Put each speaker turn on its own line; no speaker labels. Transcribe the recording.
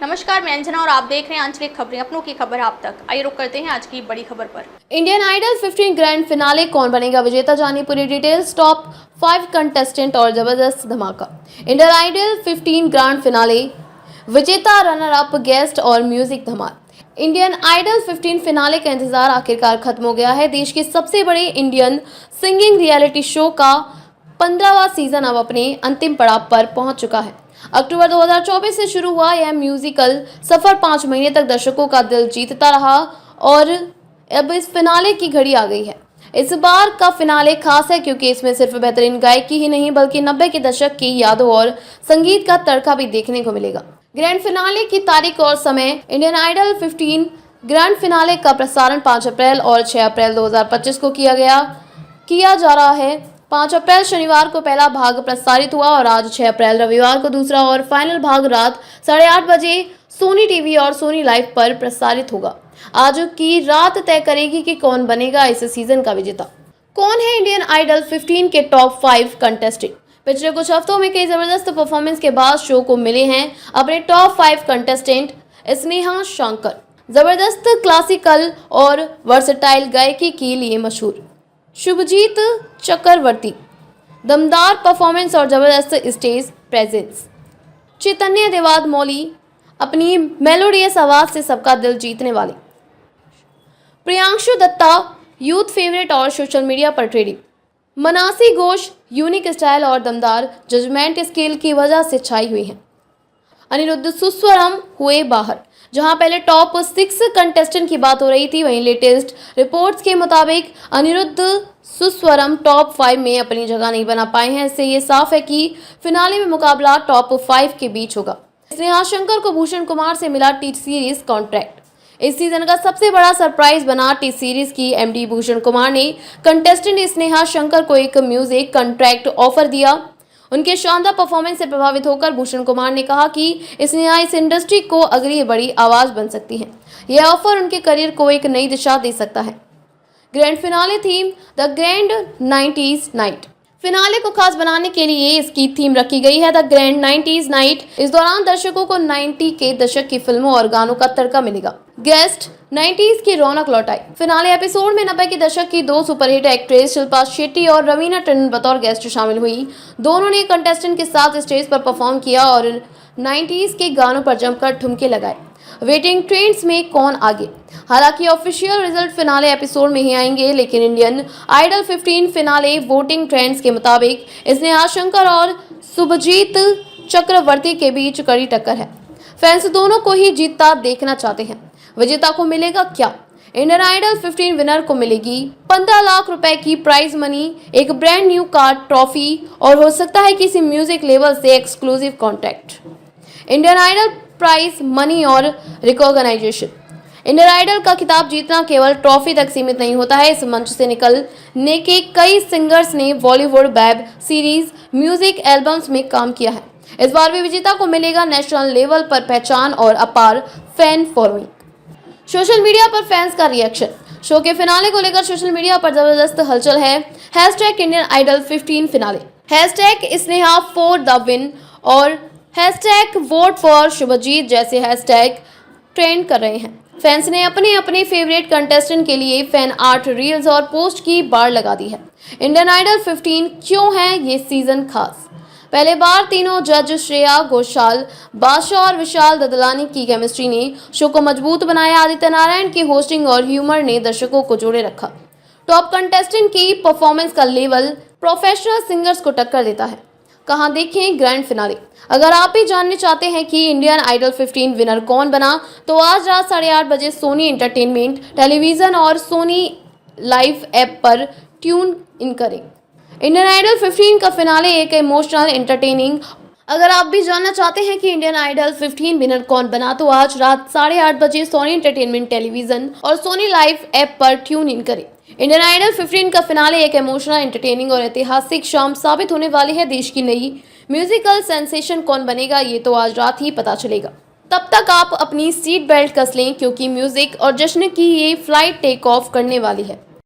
नमस्कार, मैं अंजना और आप देख रहे हैं आंचलिक खबरें, अपनों की खबर आप तक। आइए रुक करते हैं आज की बड़ी खबर पर।
इंडियन आइडल 15 ग्रैंड फिनाले कौन बनेगा विजेता, जानिए पूरी डिटेल्स। टॉप 5 कंटेस्टेंट और जबरदस्त धमाका। इंडियन आइडल 15 ग्रैंड फिनाले विजेता, रनर अप, गेस्ट और म्यूजिक धमाल। इंडियन आइडल 15 फिनाले का इंतजार आखिरकार खत्म हो गया है। देश के सबसे बड़े इंडियन सिंगिंग रियलिटी शो का 15वां सीजन अब अपने अंतिम पड़ाव पर पहुंच चुका है। अक्टूबर 2024 से शुरू हुआ यह म्यूजिकल सफर 5 महीने तक दर्शकों का दिल जीतता रहा और अब इस फिनाले की घड़ी आ गई है। इस बार का फिनाले खास है क्योंकि इसमें सिर्फ बेहतरीन गायकी ही नहीं बल्कि 90 के दशक की यादों और संगीत का तड़का भी देखने को मिलेगा। ग्रैंड फिनाले की तारीख और समय। इंडियन आइडल 15 ग्रैंड फिनाले का प्रसारण 5 अप्रैल और 6 अप्रैल 2025 को किया जा रहा है। 5 अप्रैल शनिवार को पहला भाग प्रसारित हुआ और आज 6 अप्रैल रविवार को दूसरा और फाइनल भाग रात 8:30 बजे सोनी टीवी और सोनी लाइव पर प्रसारित होगा। आज की रात तय करेगी कि कौन बनेगा इस सीजन का विजेता। कौन है इंडियन आइडल 15 के टॉप 5 कंटेस्टेंट। पिछले कुछ हफ्तों में कई जबरदस्त परफॉर्मेंस के बाद शो को मिले हैं अपने टॉप 5 कंटेस्टेंट। स्नेहा शंकर जबरदस्त क्लासिकल और वर्सेटाइल गायकी के लिए मशहूर। शुभजीत चक्रवर्ती दमदार परफॉर्मेंस और जबरदस्त स्टेज प्रेजेंस। चैतन्य देवाद मौली अपनी मेलोडियस आवाज से सबका दिल जीतने वाले। प्रियांशु दत्ता यूथ फेवरेट और सोशल मीडिया पर ट्रेंडिंग। मनासी घोष यूनिक स्टाइल और दमदार जजमेंट स्किल की वजह से छाई हुई हैं। अनिरुद्ध सुस्वरम हुए बाहर। जहां पहले टॉप 6 कंटेस्टेंट की बात हो रही थी, वहीं लेटेस्ट रिपोर्ट्स के मुताबिक अनिरुद्ध सुस्वरम टॉप 5 में अपनी जगह नहीं बना पाए हैं। इससे ये साफ है कि फिनाले में मुकाबला टॉप 5 के बीच होगा। स्नेहा शंकर को भूषण कुमार से मिला टी सीरीज कॉन्ट्रैक्ट। इस सीजन का सबसे बड़ा सरप्राइज बना टी सीरीज की एमडी भूषण कुमार ने कंटेस्टेंट स्नेहा शंकर को एक म्यूजिक कॉन्ट्रैक्ट ऑफर दिया। उनके शानदार परफॉर्मेंस से प्रभावित होकर भूषण कुमार ने कहा कि स्नेहा इस इंडस्ट्री को अगली बड़ी आवाज बन सकती है। यह ऑफर उनके करियर को एक नई दिशा दे सकता है। Grand finale theme the grand 90s night. Finale को खास बनाने के लिए इसकी थीम रखी गई है द ग्रैंड 90s नाइट। इस दौरान दर्शकों को 90 के दशक की फिल्मों और गानों का तड़का मिलेगा। गेस्ट 90s की रौनक लौटाई। फिनाले एपिसोड में 90 के दशक की 2 सुपरहिट एक्ट्रेस शिल्पा शेट्टी और रवीना टंडन बतौर गेस्ट शामिल हुई। दोनों ने कंटेस्टेंट के साथ स्टेज पर परफॉर्म किया और 90s के गानों पर जमकर ठुमके लगाए। वेटिंग ट्रेंड्स में कौन आगे। हालांकि ऑफिशियल रिजल्ट फिनाले एपिसोड में ही आएंगे, लेकिन Indian idol 15 finale voting trends के मुताबिक स्नेहा शंकर और शुभजीत चक्रवर्ती के बीच कड़ी टक्कर है। फैंस दोनों को ही जीतता देखना चाहते हैं। विजेता को मिलेगा क्या। इंडियन आइडल 15 विनर को मिलेगी 15 लाख रुपए की प्राइज मनी, एक ब्रांड न्यू कार, ट्रॉफी और हो सकता है किसी म्यूजिक लेवल से exclusive contract. Indian idol prize money और रिकॉग्नाइजेशन। इंडियन आइडल का खिताब जीतना केवल ट्रॉफी तक सीमित नहीं होता है। इस मंच से निकलने के कई सिंगर्स ने Bollywood, web series, music albums में काम किया है। इस बार भी विजेता को मिलेगा नेशनल लेवल पर पहचान और अपार फैन फॉलोइंग। सोशल मीडिया पर फैंस का रिएक्शन। शो के फिनाले को लेकर सोशल मीडिया पर जबरदस्त हलचल है। Hashtag Indian idol 15 finale, hashtag Sneha for the win और हैशटैग वोट फॉर शुभजीत जैसे हैशटैग ट्रेंड कर रहे हैं। फैंस ने अपने अपने फेवरेट कंटेस्टेंट के लिए फैन आर्ट, रील्स और पोस्ट की बाढ़ लगा दी है। इंडियन आइडल 15 क्यों है ये सीजन खास। पहले बार तीनों जज श्रेया घोषाल, बादशाह और विशाल ददलानी की केमिस्ट्री ने शो को मजबूत बनाया। आदित्य नारायण की होस्टिंग और ह्यूमर ने दर्शकों को जोड़े रखा। टॉप कंटेस्टेंट की परफॉर्मेंस का लेवल प्रोफेशनल सिंगर्स को टक्कर देता है। कहां देखें ग्रैंड फिनाले। अगर आप भी जानना चाहते हैं कि इंडियन आइडल 15 विनर कौन बना, तो आज रात 8:30 बजे सोनी एंटरटेनमेंट टेलीविजन और सोनी लाइव ऐप पर ट्यून इन करें। इंडियन आइडल 15 का फिनाले एक इमोशनल एंटरटेनिंग। अगर आप भी जानना चाहते हैं कि इंडियन आइडल 15 विनर कौन बना, तो आज रात 8:30 बजे सोनी एंटरटेनमेंट टेलीविजन और सोनी लाइव ऐप पर ट्यून इन करें। इंडियन आइडल 15 का फिनाले एक इमोशनल, एंटरटेनिंग और ऐतिहासिक शाम साबित होने वाली है। देश की नई म्यूजिकल सेंसेशन कौन बनेगा, ये तो आज रात ही पता चलेगा। तब तक आप अपनी सीट बेल्ट कस लें क्योंकि म्यूजिक और जश्न की ये फ्लाइट टेक ऑफ करने वाली है।